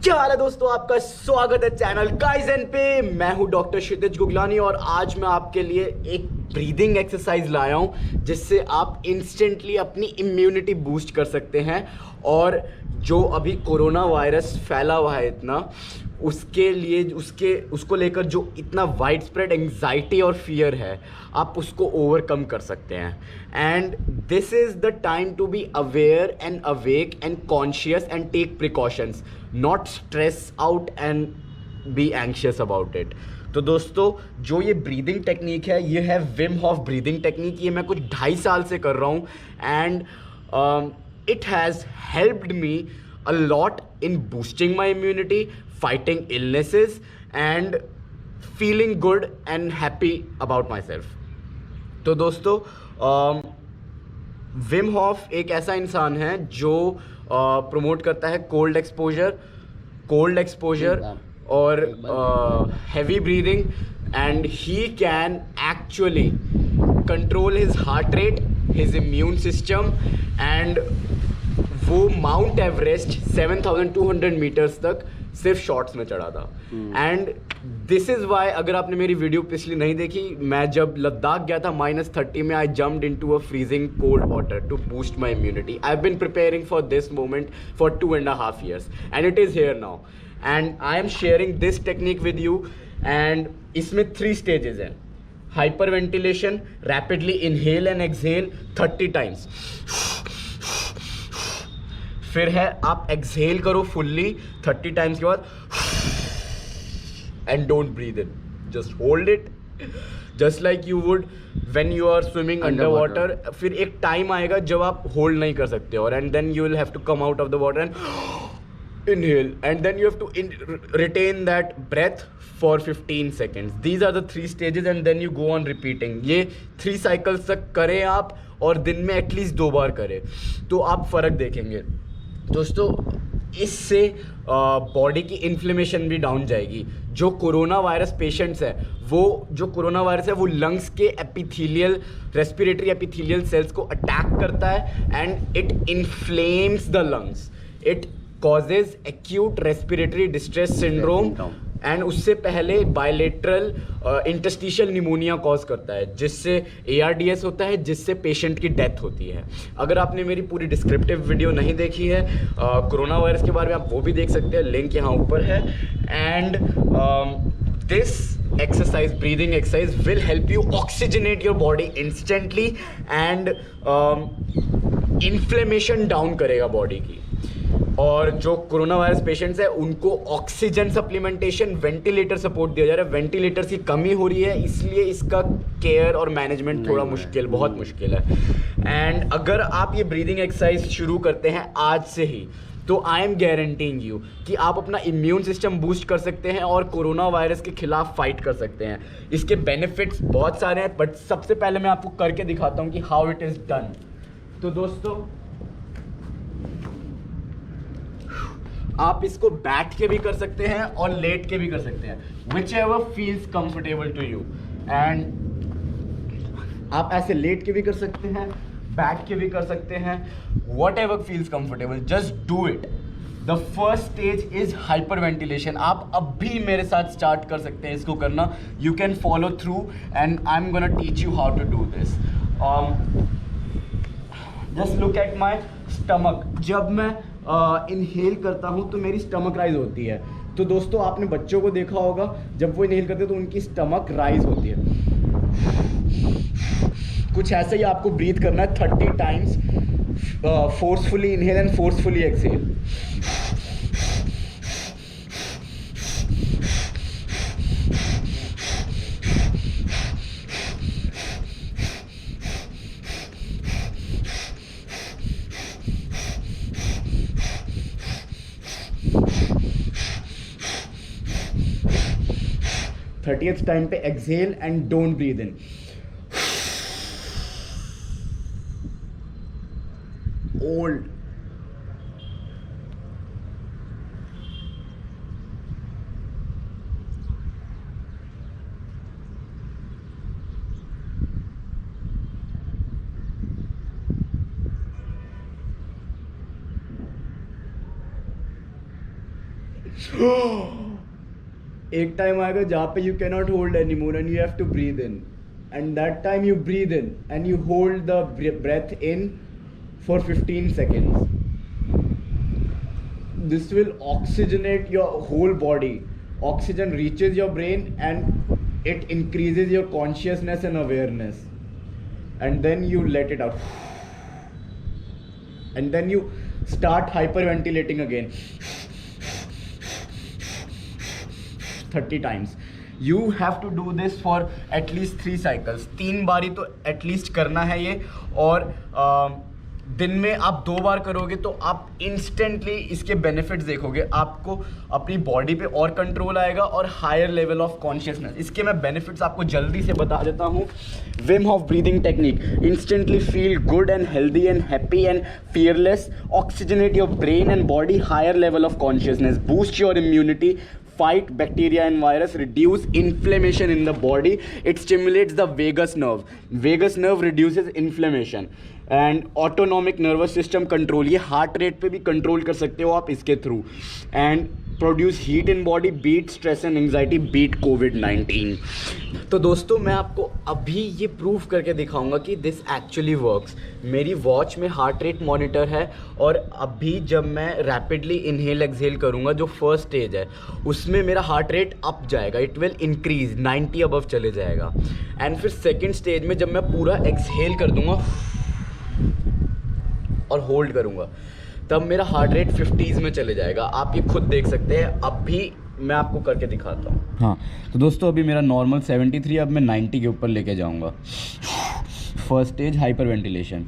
क्या हाल है दोस्तों, आपका स्वागत है चैनल काइजन पे। मैं हूं डॉक्टर क्षितिज गुगलानी और आज मैं आपके लिए एक ब्रीदिंग एक्सरसाइज लाया हूं जिससे आप इंस्टेंटली अपनी इम्यूनिटी बूस्ट कर सकते हैं। और जो अभी कोरोना वायरस फैला हुआ है इतना, उसके लिए उसको लेकर जो इतना वाइड स्प्रेड एंग्जाइटी और फियर है, आप उसको ओवरकम कर सकते हैं। And this is the time to be aware and awake and conscious and take precautions, not stress out and be anxious about it. तो दोस्तों, जो ये ब्रीदिंग टेक्निक है, ये है विम हॉफ ब्रीदिंग टेक्निक। ये मैं कुछ 2.5 साल से कर रहा हूँ and it has helped me a lot in boosting my immunity, fighting illnesses and feeling good and happy about myself. तो दोस्तों, विम हॉफ एक ऐसा इंसान है जो प्रमोट करता है कोल्ड एक्सपोजर और heavy breathing, and he can actually control his heart rate, his immune system, and वो माउंट एवरेस्ट 7200 मीटर्स तक सिर्फ शॉर्ट्स में चढ़ा था। एंड दिस इज़ वाई, अगर आपने मेरी वीडियो पिछली नहीं देखी, मैं जब लद्दाख गया था -30 में, I jumped into a freezing cold water to boost my immunity. I have been preparing for this moment for 2.5 years and it is here now and I am sharing this technique with you. And इसमें 3 stages हैं: hyperventilation, rapidly inhale and exhale 30 times, फिर है आप exhale करो fully 30 times के बाद, and don't breathe in, just hold it just like you would when you are swimming underwater. फिर एक टाइम आएगा जब आप होल्ड नहीं कर सकते और and then you will have to come out of the water and inhale, and then you have to retain that breath for 15 seconds. These are the 3 stages and then you go on repeating. ये 3 cycles तक करें आप और दिन में at least 2 बार करें तो आप फ़र्क देखेंगे। दोस्तों, इससे बॉडी की इन्फ्लेमेशन भी डाउन जाएगी। जो कोरोना वायरस पेशेंट्स है, जो कोरोना वायरस है वो लंग्स के रेस्पिरेटरी एपिथेलियल सेल्स को अटैक करता है and it inflames the lungs, it causes acute respiratory distress syndrome and उससे पहले बायलेटरल इंटरस्टिशियल निमोनिया कॉज करता है, जिससे ARDS होता है, जिससे पेशेंट की डेथ होती है। अगर आपने मेरी पूरी डिस्क्रिप्टिव वीडियो नहीं देखी है कोरोना वायरस के बारे में, आप वो भी देख सकते हैं, लिंक यहाँ ऊपर है। And this exercise, breathing exercise will help you oxygenate your body instantly and inflammation down करेगा बॉडी की। और जो कोरोना वायरस पेशेंट्स है उनको ऑक्सीजन सप्लीमेंटेशन, वेंटिलेटर सपोर्ट दिया जा रहा है। वेंटिलेटर्स की कमी हो रही है, इसलिए इसका केयर और मैनेजमेंट थोड़ा बहुत मुश्किल है। एंड अगर आप ये ब्रीदिंग एक्सरसाइज शुरू करते हैं आज से ही, तो आई एम गारंटीइंग यू कि आप अपना इम्यून सिस्टम बूस्ट कर सकते हैं और कोरोना वायरस के खिलाफ फाइट कर सकते हैं। इसके बेनिफिट्स बहुत सारे हैं, बट सबसे पहले मैं आपको करके दिखाता हूँ कि हाउ इट इज़ डन। तो दोस्तों, आप इसको बैठ के भी कर सकते हैं और लेट के भी कर सकते हैं, whichever feels comfortable to you। And आप ऐसे लेट के भी कर सकते हैं, बैठ के भी कर सकते हैं, whatever feels comfortable, just do it। The first stage is hyperventilation। आप अब भी मेरे साथ स्टार्ट कर सकते हैं इसको करना। You can follow through and I'm gonna teach you how to do this। Just look at my stomach। जब मैं इनहेल करता हूँ तो मेरी स्टमक राइज होती है। तो दोस्तों, आपने बच्चों को देखा होगा, जब वो इनहेल करते हैं तो उनकी स्टमक राइज होती है। कुछ ऐसे ही आपको ब्रीथ करना है 30 times, forcefully inhale and forcefully exhale. Thirtieth time पे exhale and don't breathe in. ओल्ड एक टाइम आएगा जहाँ पे you cannot hold any more and you have to breathe in, and that time you breathe in and you hold the breath in for 15 seconds. This will oxygenate your whole body. Oxygen reaches your brain and it increases your consciousness and awareness, and then you let it out, and then you start hyperventilating again 30 times. You have to do this for at least 3 cycles. 3 बारी तो at least करना है ये, और दिन में आप 2 बार करोगे तो आप इंस्टेंटली इसके बेनिफिट्स देखोगे. आपको अपनी बॉडी पे और कंट्रोल आएगा और हायर लेवल ऑफ कॉन्शियसनेस. इसके मैं बेनिफिट्स आपको जल्दी से बता देता हूँ. Wim Hof breathing technique. Instantly feel good and healthy and happy and fearless. Oxygenate your brain and body. Higher level of consciousness. Boost your immunity. Fight bacteria and virus. Reduce inflammation in the body. It stimulates the vagus nerve. Vagus nerve reduces inflammation. And autonomic nervous system control. ये heart rate पे भी control कर सकते हो आप इसके through. And produce heat in body. Beat stress and anxiety. Beat COVID-19. तो दोस्तों मैं आपको अभी ये प्रूफ करके दिखाऊंगा कि दिस एक्चुअली वर्क्स. मेरी वॉच में हार्ट रेट मॉनिटर है, और अभी जब मैं रैपिडली इनहेल एक्सहेल करूंगा जो फर्स्ट स्टेज है उसमें मेरा हार्ट रेट अप जाएगा. इट विल इंक्रीज 90 अबव चले जाएगा. एंड फिर सेकेंड स्टेज में जब मैं पूरा एक्सहेल कर दूंगा और होल्ड करूंगा तब मेरा हार्ट रेट 50s में चले जाएगा. आप ये खुद देख सकते हैं. अभी मैं आपको करके दिखाता हूँ. हाँ तो दोस्तों अभी मेरा नॉर्मल 73, अब मैं 90 के ऊपर लेके जाऊँगा. First stage hyperventilation.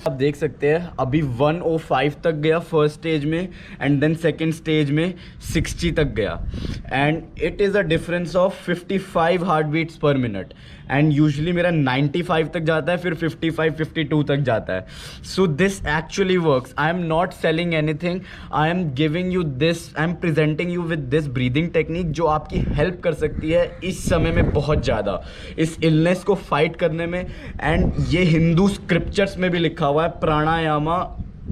आप देख सकते हैं अभी 105 तक गया फर्स्ट स्टेज में, एंड देन सेकेंड स्टेज में 60 तक गया. And it is a difference of 55 heart beats per minute. And usually मेरा 95 तक जाता है, फिर 55 52 तक जाता है. So this actually works. I am not selling anything. I am giving you this, I am presenting you with this breathing technique जो आपकी हेल्प कर सकती है इस समय में बहुत ज़्यादा, इस इलनेस को फाइट करने में. एंड ये हिंदू स्क्रिप्चर्स में भी लिखा हुआ है, प्राणायामा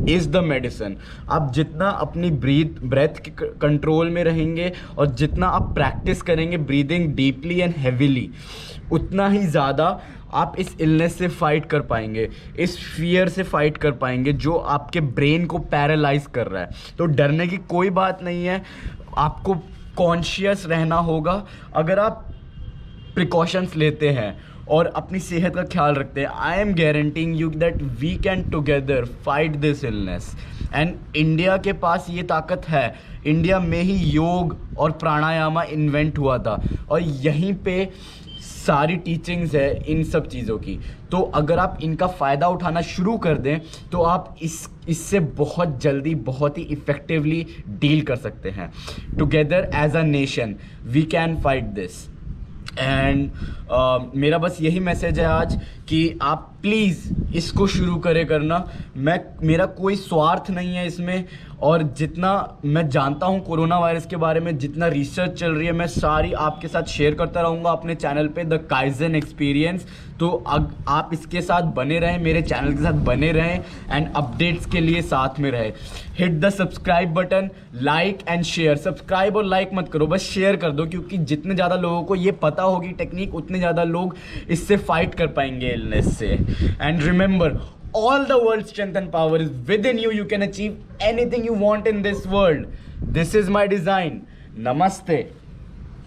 इज़ द मेडिसिन. आप जितना अपनी ब्रेथ के कंट्रोल में रहेंगे और जितना आप प्रैक्टिस करेंगे ब्रीदिंग डीपली एंड हैवीली, उतना ही ज़्यादा आप इस इलनेस से फाइट कर पाएंगे, इस फियर से फाइट कर पाएंगे जो आपके ब्रेन को पैरालाइज कर रहा है. तो डरने की कोई बात नहीं है. आपको कॉन्शियस रहना होगा. अगर आप प्रिकॉशंस लेते हैं और अपनी सेहत का ख्याल रखते हैं, I am guaranteeing you that we can together fight this illness. And India के पास ये ताकत है. इंडिया में ही योग और प्राणायामा इन्वेंट हुआ था, और यहीं पे सारी टीचिंग्स है इन सब चीज़ों की. तो अगर आप इनका फ़ायदा उठाना शुरू कर दें तो आप इससे बहुत जल्दी बहुत ही इफ़ेक्टिवली डील कर सकते हैं. Together as a nation we can fight this. And मेरा बस यही मैसेज है आज कि आप प्लीज़ इसको शुरू करना. मेरा कोई स्वार्थ नहीं है इसमें, और जितना मैं जानता हूँ कोरोना वायरस के बारे में, जितना रिसर्च चल रही है, मैं सारी आपके साथ शेयर करता रहूँगा अपने चैनल पे, द काइजन एक्सपीरियंस। तो आप इसके साथ बने रहें, मेरे चैनल के साथ बने रहें एंड अपडेट्स के लिए साथ में रहें। Hit the subscribe button, like and share. Subscribe और लाइक मत करो, बस शेयर कर दो, क्योंकि जितने ज़्यादा लोगों को ये पता होगी टेक्निक, उतने ज़्यादा लोग इससे फाइट कर पाएंगे इलनेस से। And remember, all the world's strength and power is within you. You can achieve anything you want in this world. This is my design. Namaste.